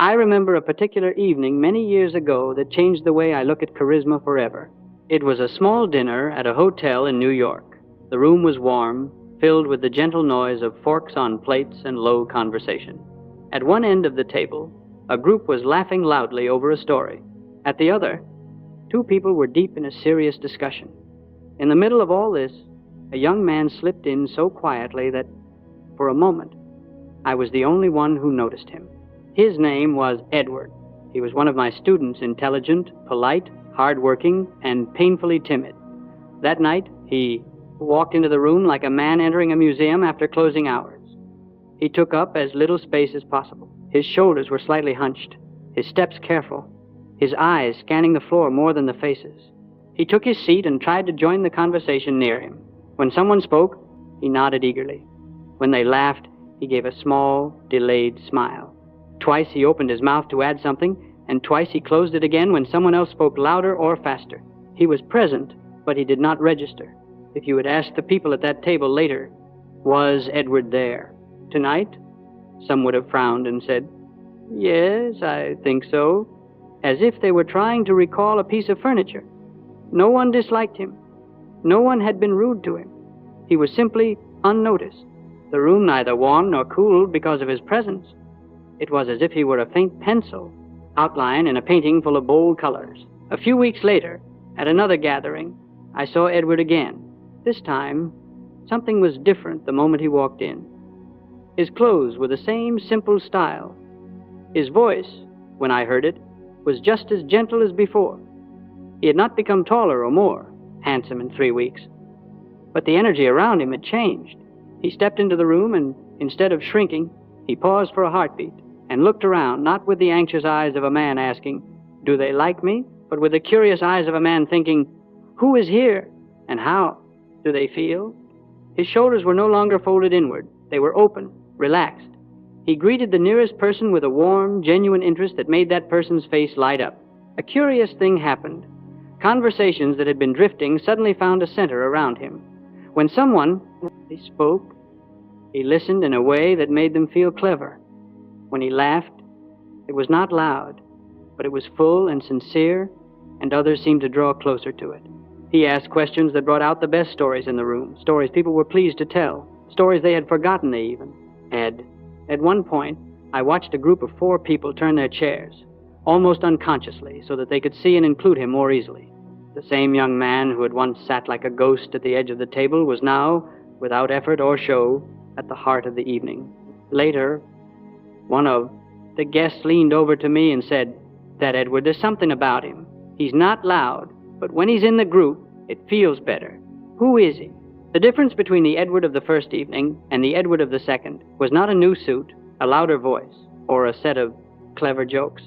I remember a particular evening many years ago that changed the way I look at charisma forever. It was a small dinner at a hotel in New York. The room was warm, filled with the gentle noise of forks on plates and low conversation. At one end of the table, a group was laughing loudly over a story. At the other, two people were deep in a serious discussion. In the middle of all this, a young man slipped in so quietly that, for a moment, I was the only one who noticed him. His name was Edward. He was one of my students, intelligent, polite, hard-working, and painfully timid. That night, he walked into the room like a man entering a museum after closing hours. He took up as little space as possible. His shoulders were slightly hunched, his steps careful, his eyes scanning the floor more than the faces. He took his seat and tried to join the conversation near him. When someone spoke, he nodded eagerly. When they laughed, he gave a small, delayed smile. Twice he opened his mouth to add something, and twice he closed it again when someone else spoke louder or faster. He was present, but he did not register. If you had asked the people at that table later, was Edward there tonight? Some would have frowned and said, yes, I think so, as if they were trying to recall a piece of furniture. No one disliked him. No one had been rude to him. He was simply unnoticed. The room neither warmed nor cooled because of his presence. It was as if he were a faint pencil, outline in a painting full of bold colors. A few weeks later, at another gathering, I saw Edward again. This time, something was different the moment he walked in. His clothes were the same simple style. His voice, when I heard it, was just as gentle as before. He had not become taller or more handsome in 3 weeks, but the energy around him had changed. He stepped into the room, and instead of shrinking, he paused for a heartbeat and looked around, not with the anxious eyes of a man asking, do they like me? But with the curious eyes of a man thinking, who is here and how? Do they feel? His shoulders were no longer folded inward. They were open, relaxed. He greeted the nearest person with a warm, genuine interest that made that person's face light up. A curious thing happened. Conversations that had been drifting suddenly found a center around him. When someone spoke, he listened in a way that made them feel clever. When he laughed, it was not loud, but it was full and sincere, and others seemed to draw closer to it. He asked questions that brought out the best stories in the room, stories people were pleased to tell, stories they had forgotten they even had. At one point, I watched a group of 4 people turn their chairs, almost unconsciously, so that they could see and include him more easily. The same young man who had once sat like a ghost at the edge of the table was now, without effort or show, at the heart of the evening. Later, one of the guests leaned over to me and said, that Edward, there's something about him. He's not loud, but when he's in the group, it feels better. Who is he? The difference between the Edward of the first evening and the Edward of the second was not a new suit, a louder voice, or a set of clever jokes.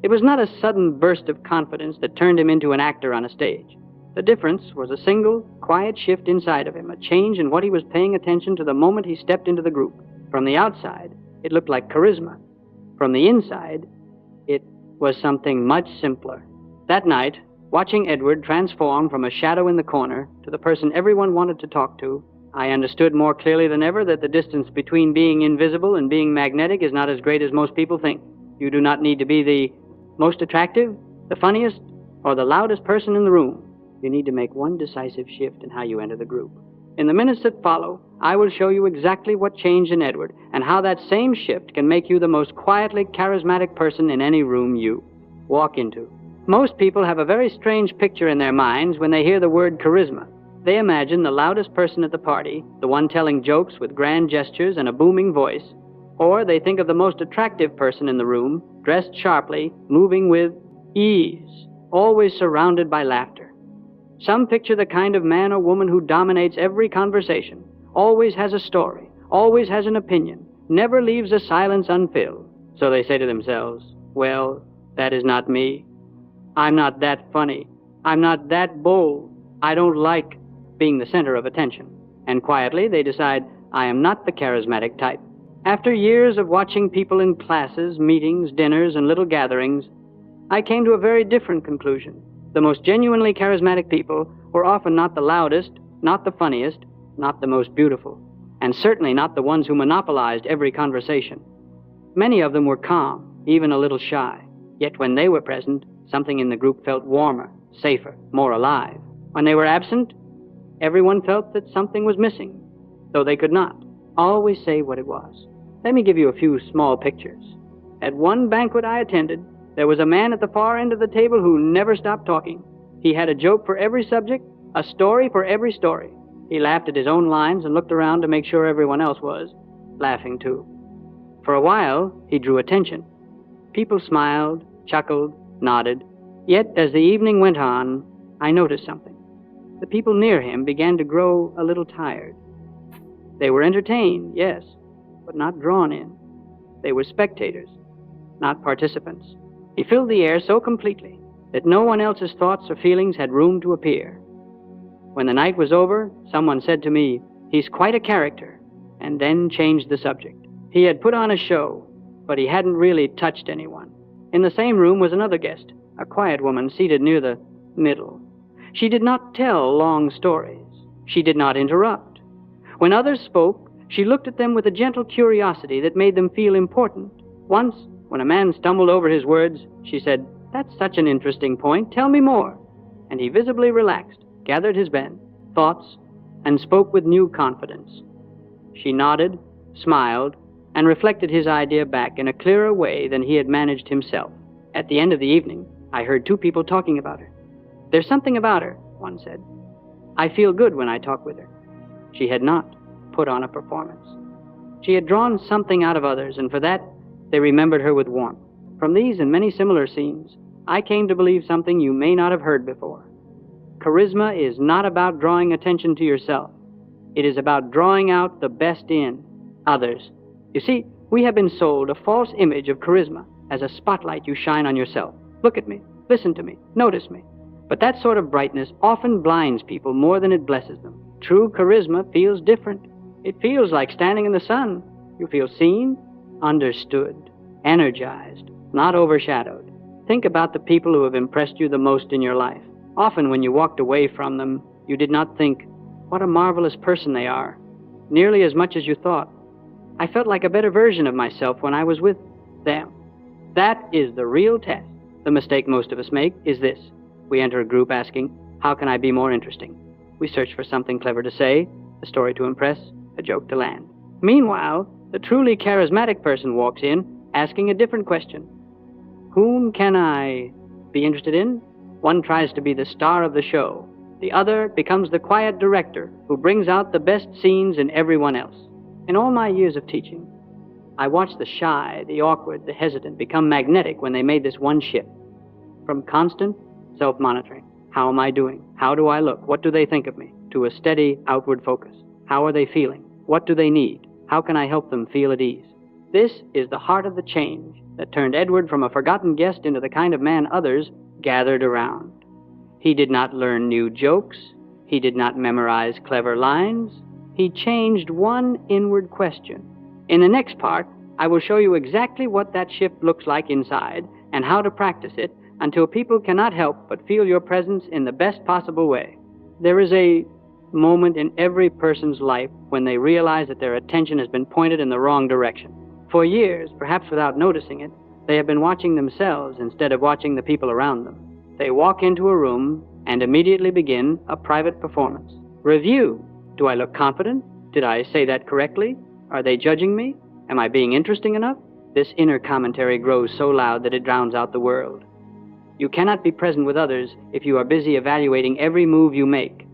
It was not a sudden burst of confidence that turned him into an actor on a stage. The difference was a single, quiet shift inside of him, a change in what he was paying attention to the moment he stepped into the group. From the outside, it looked like charisma. From the inside, it was something much simpler. That night, watching Edward transform from a shadow in the corner to the person everyone wanted to talk to, I understood more clearly than ever that the distance between being invisible and being magnetic is not as great as most people think. You do not need to be the most attractive, the funniest, or the loudest person in the room. You need to make one decisive shift in how you enter the group. In the minutes that follow, I will show you exactly what changed in Edward and how that same shift can make you the most quietly charismatic person in any room you walk into. Most people have a very strange picture in their minds when they hear the word charisma. They imagine the loudest person at the party, the one telling jokes with grand gestures and a booming voice, or they think of the most attractive person in the room, dressed sharply, moving with ease, always surrounded by laughter. Some picture the kind of man or woman who dominates every conversation, always has a story, always has an opinion, never leaves a silence unfilled. So they say to themselves, well, that is not me. I'm not that funny. I'm not that bold. I don't like being the center of attention. And quietly they decide, I am not the charismatic type. After years of watching people in classes, meetings, dinners, and little gatherings, I came to a very different conclusion. The most genuinely charismatic people were often not the loudest, not the funniest, not the most beautiful, and certainly not the ones who monopolized every conversation. Many of them were calm, even a little shy. Yet when they were present, something in the group felt warmer, safer, more alive. When they were absent, everyone felt that something was missing, though they could not always say what it was. Let me give you a few small pictures. At one banquet I attended, there was a man at the far end of the table who never stopped talking. He had a joke for every subject, a story for every story. He laughed at his own lines and looked around to make sure everyone else was laughing too. For a while, he drew attention. People smiled, chuckled, nodded. Yet, as the evening went on, I noticed something. The people near him began to grow a little tired. They were entertained, yes, but not drawn in. They were spectators, not participants. He filled the air so completely that no one else's thoughts or feelings had room to appear. When the night was over, someone said to me, "He's quite a character," and then changed the subject. He had put on a show, but he hadn't really touched anyone. In the same room was another guest, a quiet woman seated near the middle. She did not tell long stories. She did not interrupt. When others spoke, she looked at them with a gentle curiosity that made them feel important. Once, when a man stumbled over his words, she said, "That's such an interesting point. Tell me more." And he visibly relaxed, gathered his thoughts, and spoke with new confidence. She nodded, smiled, and reflected his idea back in a clearer way than he had managed himself. At the end of the evening, I heard two people talking about her. "There's something about her," one said. "I feel good when I talk with her." She had not put on a performance. She had drawn something out of others, and for that, they remembered her with warmth. From these and many similar scenes, I came to believe something you may not have heard before. Charisma is not about drawing attention to yourself. It is about drawing out the best in others. You see, we have been sold a false image of charisma as a spotlight you shine on yourself. Look at me, listen to me, notice me. But that sort of brightness often blinds people more than it blesses them. True charisma feels different. It feels like standing in the sun. You feel seen, understood, energized, not overshadowed. Think about the people who have impressed you the most in your life. Often when you walked away from them, you did not think, "What a marvelous person they are," nearly as much as you thought, "I felt like a better version of myself when I was with them." That is the real test. The mistake most of us make is this. We enter a group asking, "How can I be more interesting?" We search for something clever to say, a story to impress, a joke to land. Meanwhile, the truly charismatic person walks in asking a different question. Whom can I be interested in? One tries to be the star of the show. The other becomes the quiet director who brings out the best scenes in everyone else. In all my years of teaching, I watched the shy, the awkward, the hesitant become magnetic when they made this one shift. From constant self-monitoring. How am I doing? How do I look? What do they think of me? To a steady outward focus. How are they feeling? What do they need? How can I help them feel at ease? This is the heart of the change that turned Edward from a forgotten guest into the kind of man others gathered around. He did not learn new jokes. He did not memorize clever lines. He changed one inward question. In the next part, I will show you exactly what that shift looks like inside and how to practice it until people cannot help but feel your presence in the best possible way. There is a moment in every person's life when they realize that their attention has been pointed in the wrong direction. For years, perhaps without noticing it, they have been watching themselves instead of watching the people around them. They walk into a room and immediately begin a private performance. Review. Do I look confident? Did I say that correctly? Are they judging me? Am I being interesting enough? This inner commentary grows so loud that it drowns out the world. You cannot be present with others if you are busy evaluating every move you make.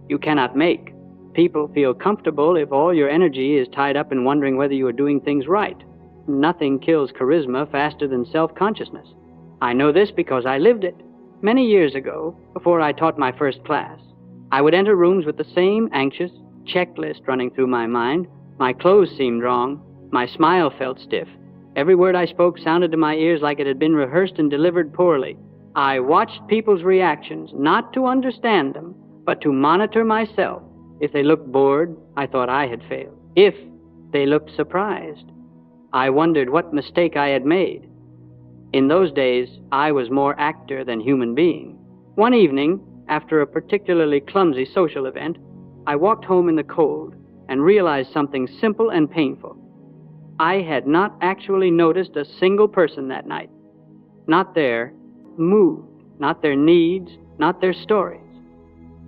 You cannot make people feel comfortable if all your energy is tied up in wondering whether you are doing things right. Nothing kills charisma faster than self-consciousness. I know this because I lived it. Many years ago, before I taught my first class, I would enter rooms with the same anxious checklist running through my mind. My clothes seemed wrong. My smile felt stiff. Every word I spoke sounded to my ears like it had been rehearsed and delivered poorly. I watched people's reactions, not to understand them, but to monitor myself. If they looked bored, I thought I had failed. If they looked surprised, I wondered what mistake I had made. In those days, I was more actor than human being. One evening, after a particularly clumsy social event, I walked home in the cold and realized something simple and painful. I had not actually noticed a single person that night. Not their mood, not their needs, not their stories.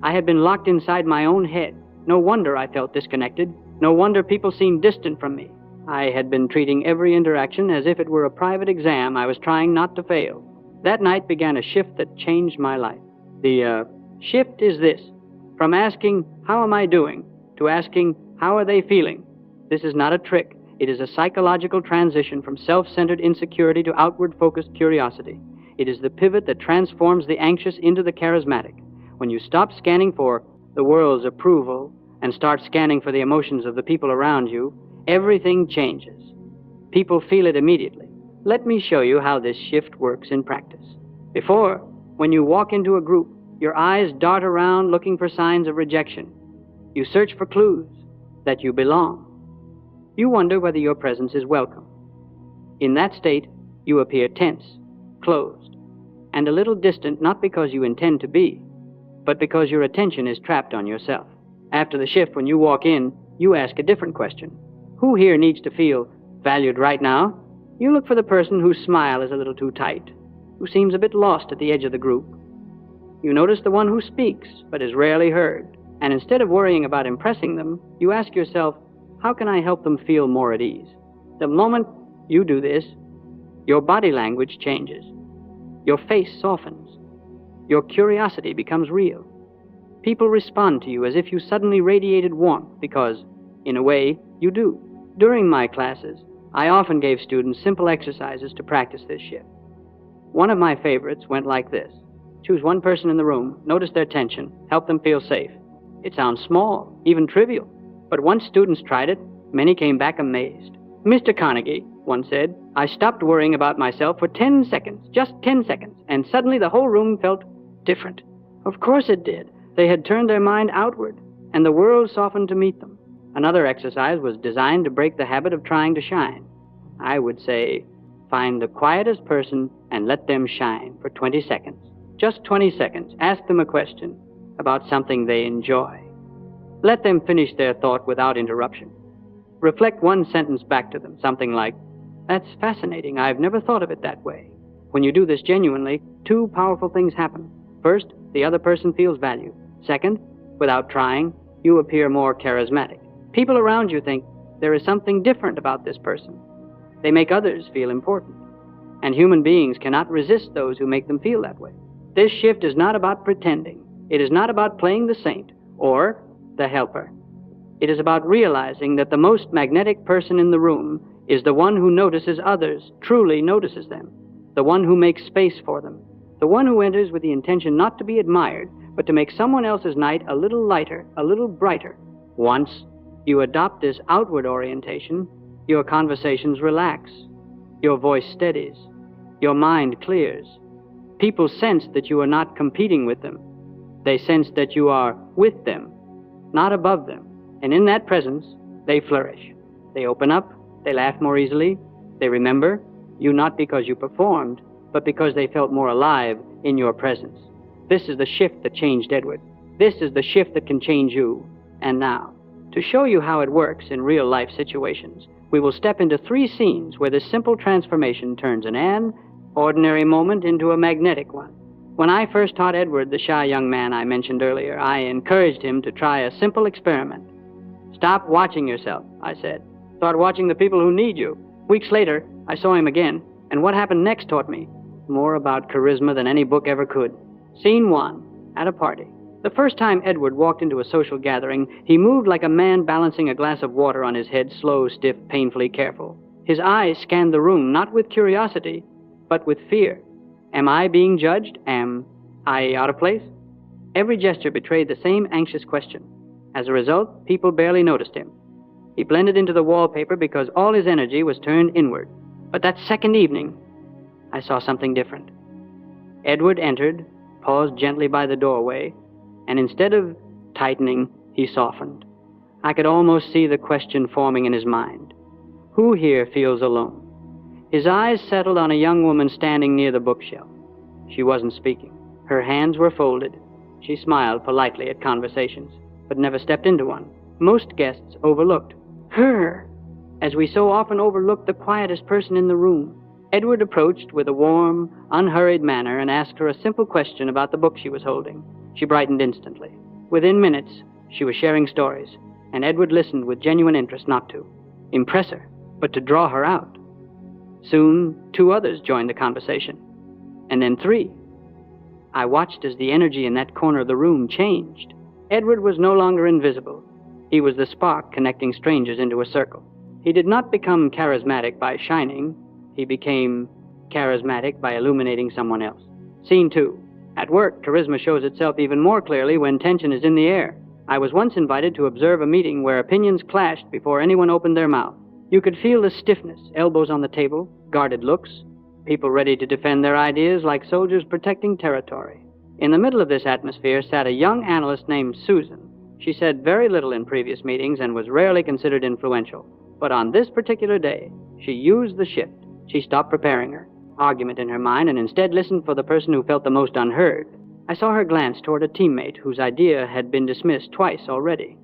I had been locked inside my own head. No wonder I felt disconnected. No wonder people seemed distant from me. I had been treating every interaction as if it were a private exam I was trying not to fail. That night began a shift that changed my life. The shift is this: from asking, "How am I doing?" to asking, "How are they feeling?" This is not a trick. It is a psychological transition from self-centered insecurity to outward-focused curiosity. It is the pivot that transforms the anxious into the charismatic. When you stop scanning for the world's approval and start scanning for the emotions of the people around you, everything changes. People feel it immediately. Let me show you how this shift works in practice. Before, when you walk into a group, your eyes dart around looking for signs of rejection. You search for clues that you belong. You wonder whether your presence is welcome. In that state, you appear tense, closed, and a little distant, not because you intend to be, but because your attention is trapped on yourself. After the shift, when you walk in, you ask a different question. Who here needs to feel valued right now? You look for the person whose smile is a little too tight, who seems a bit lost at the edge of the group. You notice the one who speaks, but is rarely heard. And instead of worrying about impressing them, you ask yourself, how can I help them feel more at ease? The moment you do this, your body language changes. Your face softens. Your curiosity becomes real. People respond to you as if you suddenly radiated warmth because, in a way, you do. During my classes, I often gave students simple exercises to practice this shift. One of my favorites went like this. Choose one person in the room, notice their tension, help them feel safe. It sounds small, even trivial, but once students tried it, many came back amazed. Mr. Carnegie once said, "I stopped worrying about myself for 10 seconds, just 10 seconds, and suddenly the whole room felt different." Of course it did. They had turned their mind outward, and the world softened to meet them. Another exercise was designed to break the habit of trying to shine. I would say, find the quietest person and let them shine for 20 seconds. Just 20 seconds. Ask them a question about something they enjoy. Let them finish their thought without interruption. Reflect one sentence back to them, something like, "That's fascinating. I've never thought of it that way." When you do this genuinely, two powerful things happen. First, the other person feels valued. Second, without trying, you appear more charismatic. People around you think there is something different about this person. They make others feel important. And human beings cannot resist those who make them feel that way. This shift is not about pretending. It is not about playing the saint or the helper. It is about realizing that the most magnetic person in the room is the one who notices others, truly notices them, the one who makes space for them, the one who enters with the intention not to be admired, but to make someone else's night a little lighter, a little brighter. Once you adopt this outward orientation, your conversations relax, your voice steadies, your mind clears. People sense that you are not competing with them. They sense that you are with them, not above them. And in that presence, they flourish. They open up, they laugh more easily, they remember you not because you performed, but because they felt more alive in your presence. This is the shift that changed Edward. This is the shift that can change you. And now, to show you how it works in real-life situations, we will step into 3 scenes where this simple transformation turns an ordinary moment into a magnetic one. When I first taught Edward, the shy young man I mentioned earlier, I encouraged him to try a simple experiment. Stop watching yourself, I said. Start watching the people who need you. Weeks later, I saw him again, and what happened next taught me more about charisma than any book ever could. Scene 1, at a party. The first time Edward walked into a social gathering, he moved like a man balancing a glass of water on his head, slow, stiff, painfully careful. His eyes scanned the room, not with curiosity, but with fear. Am I being judged? Am I out of place? Every gesture betrayed the same anxious question. As a result, people barely noticed him. He blended into the wallpaper because all his energy was turned inward. But that second evening, I saw something different. Edward entered, paused gently by the doorway, and instead of tightening, he softened. I could almost see the question forming in his mind. Who here feels alone? His eyes settled on a young woman standing near the bookshelf. She wasn't speaking. Her hands were folded. She smiled politely at conversations, but never stepped into one. Most guests overlooked her. as we so often overlook the quietest person in the room. Edward approached with a warm, unhurried manner and asked her a simple question about the book she was holding. She brightened instantly. Within minutes, she was sharing stories, and Edward listened with genuine interest, not to impress her, but to draw her out. Soon, 2 others joined the conversation, and then 3. I watched as the energy in that corner of the room changed. Edward was no longer invisible. He was the spark connecting strangers into a circle. He did not become charismatic by shining. He became charismatic by illuminating someone else. Scene 2. At work, charisma shows itself even more clearly when tension is in the air. I was once invited to observe a meeting where opinions clashed before anyone opened their mouth. You could feel the stiffness, elbows on the table, guarded looks, people ready to defend their ideas like soldiers protecting territory. In the middle of this atmosphere sat a young analyst named Susan. She said very little in previous meetings and was rarely considered influential. But on this particular day, she used the shift. She stopped preparing her argument in her mind and instead listened for the person who felt the most unheard. I saw her glance toward a teammate whose idea had been dismissed twice already.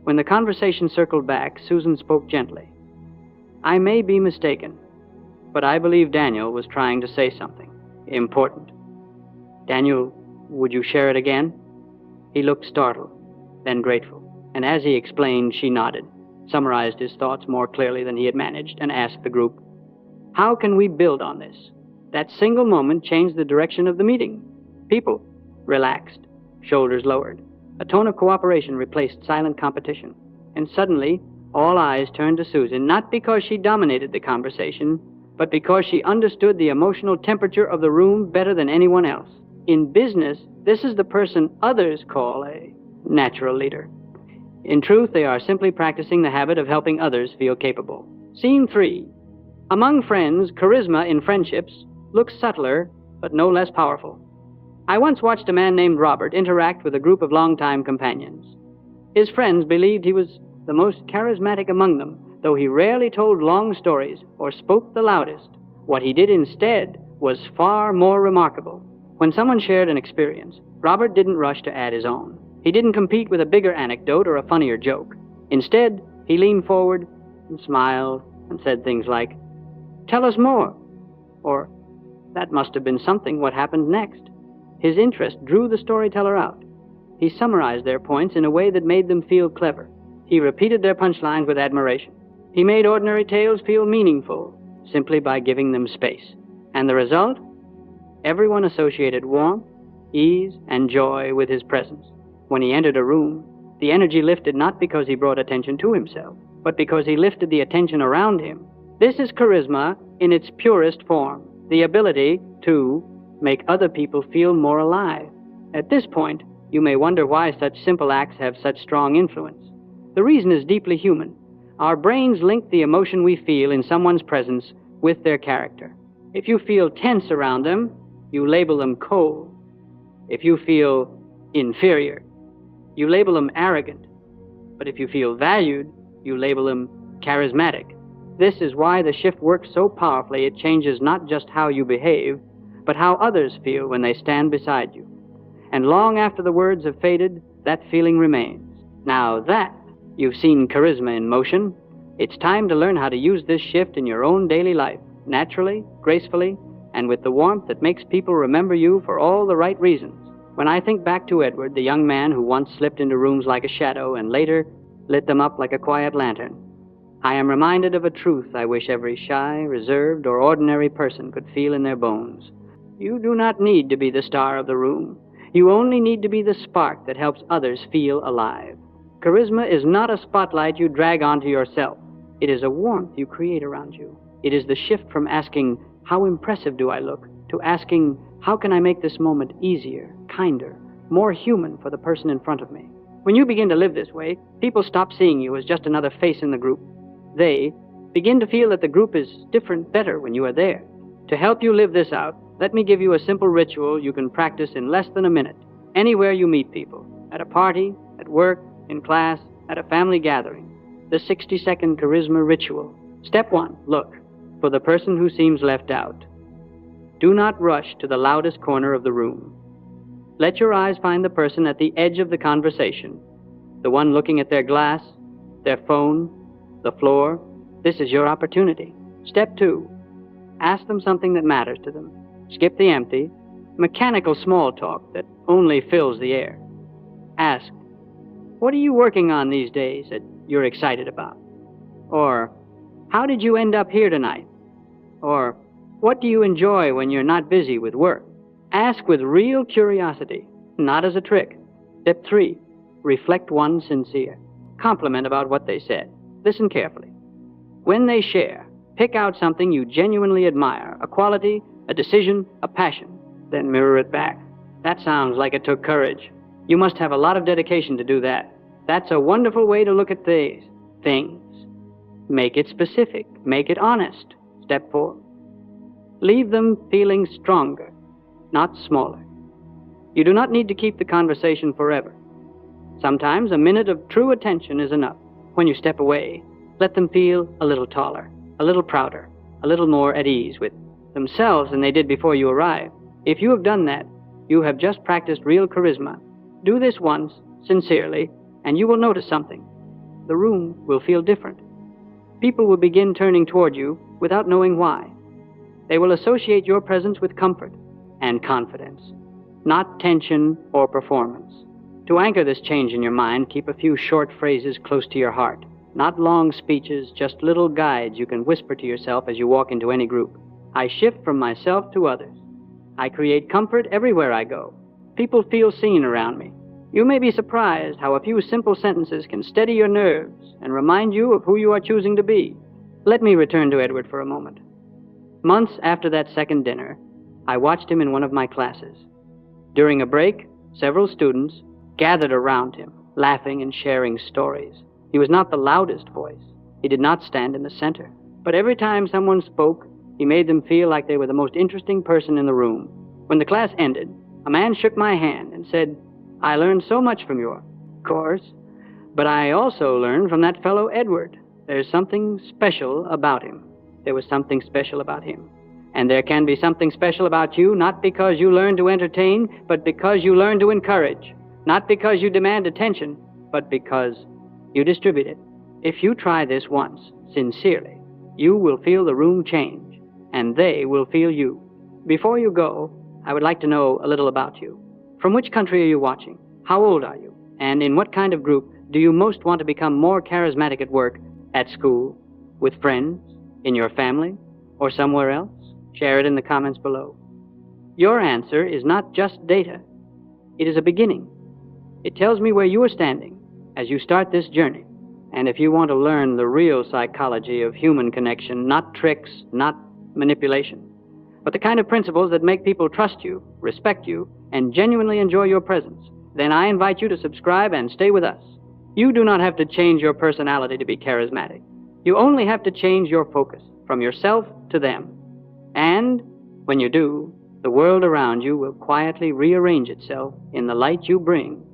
When the conversation circled back, Susan spoke gently. I may be mistaken, but I believe Daniel was trying to say something important. Daniel, would you share it again? He looked startled, then grateful, and as he explained, she nodded, summarized his thoughts more clearly than he had managed, and asked the group, how can we build on this? That single moment changed the direction of the meeting. People relaxed, shoulders lowered. A tone of cooperation replaced silent competition. And suddenly, all eyes turned to Susan, not because she dominated the conversation, but because she understood the emotional temperature of the room better than anyone else. In business, this is the person others call a natural leader. In truth, they are simply practicing the habit of helping others feel capable. Scene 3. Among friends, charisma in friendships looks subtler, but no less powerful. I once watched a man named Robert interact with a group of longtime companions. His friends believed he was the most charismatic among them, though he rarely told long stories or spoke the loudest. What he did instead was far more remarkable. When someone shared an experience, Robert didn't rush to add his own. He didn't compete with a bigger anecdote or a funnier joke. Instead, he leaned forward and smiled and said things like, tell us more, or that must have been something, what happened next? His interest drew the storyteller out. He summarized their points in a way that made them feel clever. He repeated their punchlines with admiration. He made ordinary tales feel meaningful simply by giving them space. And the result? Everyone associated warmth, ease, and joy with his presence. When he entered a room, the energy lifted not because he brought attention to himself, but because he lifted the attention around him. This is charisma in its purest form, the ability to make other people feel more alive. At this point, you may wonder why such simple acts have such strong influence. The reason is deeply human. Our brains link the emotion we feel in someone's presence with their character. If you feel tense around them, you label them cold. If you feel inferior, you label them arrogant. But if you feel valued, you label them charismatic. This is why the shift works so powerfully. It changes not just how you behave, but how others feel when they stand beside you. And long after the words have faded, that feeling remains. Now that you've seen charisma in motion, it's time to learn how to use this shift in your own daily life, naturally, gracefully, and with the warmth that makes people remember you for all the right reasons. When I think back to Edward, the young man who once slipped into rooms like a shadow and later lit them up like a quiet lantern, I am reminded of a truth I wish every shy, reserved, or ordinary person could feel in their bones. You do not need to be the star of the room. You only need to be the spark that helps others feel alive. Charisma is not a spotlight you drag onto yourself. It is a warmth you create around you. It is the shift from asking, how impressive do I look, to asking, how can I make this moment easier, kinder, more human for the person in front of me? When you begin to live this way, people stop seeing you as just another face in the group. They begin to feel that the group is different better when you are there. To help you live this out, let me give you a simple ritual you can practice in less than a minute, anywhere you meet people, at a party, at work, in class, at a family gathering. The 60-second charisma ritual. Step 1, look for the person who seems left out. Do not rush to the loudest corner of the room. Let your eyes find the person at the edge of the conversation, the one looking at their glass, their phone, the floor, This is your opportunity. Step 2. Ask them something that matters to them. Skip the empty, mechanical small talk that only fills the air. Ask, what are you working on these days that you're excited about? Or, how did you end up here tonight? Or, what do you enjoy when you're not busy with work? Ask with real curiosity, not as a trick. Step 3. Reflect one sincere. Compliment about what they said. Listen carefully. When they share, pick out something you genuinely admire, a quality, a decision, a passion, then mirror it back. That sounds like it took courage. You must have a lot of dedication to do that. That's a wonderful way to look at things. Make it specific. Make it honest. Step 4. Leave them feeling stronger, not smaller. You do not need to keep the conversation forever. Sometimes a minute of true attention is enough. When you step away, let them feel a little taller, a little prouder, a little more at ease with themselves than they did before you arrived. If you have done that, you have just practiced real charisma. Do this once, sincerely, and you will notice something. The room will feel different. People will begin turning toward you without knowing why. They will associate your presence with comfort and confidence, not tension or performance. To anchor this change in your mind, keep a few short phrases close to your heart. Not long speeches, just little guides you can whisper to yourself as you walk into any group. I shift from myself to others. I create comfort everywhere I go. People feel seen around me. You may be surprised how a few simple sentences can steady your nerves and remind you of who you are choosing to be. Let me return to Edward for a moment. Months after that second dinner, I watched him in one of my classes. During a break, several students gathered around him, laughing and sharing stories. He was not the loudest voice. He did not stand in the center. But every time someone spoke, he made them feel like they were the most interesting person in the room. When the class ended, a man shook my hand and said, I learned so much from you, of course, but I also learned from that fellow Edward. There's something special about him. There was something special about him. And there can be something special about you, not because you learn to entertain, but because you learn to encourage. Not because you demand attention, but because you distribute it. If you try this once, sincerely, you will feel the room change, and they will feel you. Before you go, I would like to know a little about you. From which country are you watching? How old are you? And in what kind of group do you most want to become more charismatic at work, at school, with friends, in your family, or somewhere else? Share it in the comments below. Your answer is not just data. It is a beginning. It tells me where you are standing as you start this journey. And if you want to learn the real psychology of human connection, not tricks, not manipulation, but the kind of principles that make people trust you, respect you, and genuinely enjoy your presence, then I invite you to subscribe and stay with us. You do not have to change your personality to be charismatic. You only have to change your focus from yourself to them. And when you do, the world around you will quietly rearrange itself in the light you bring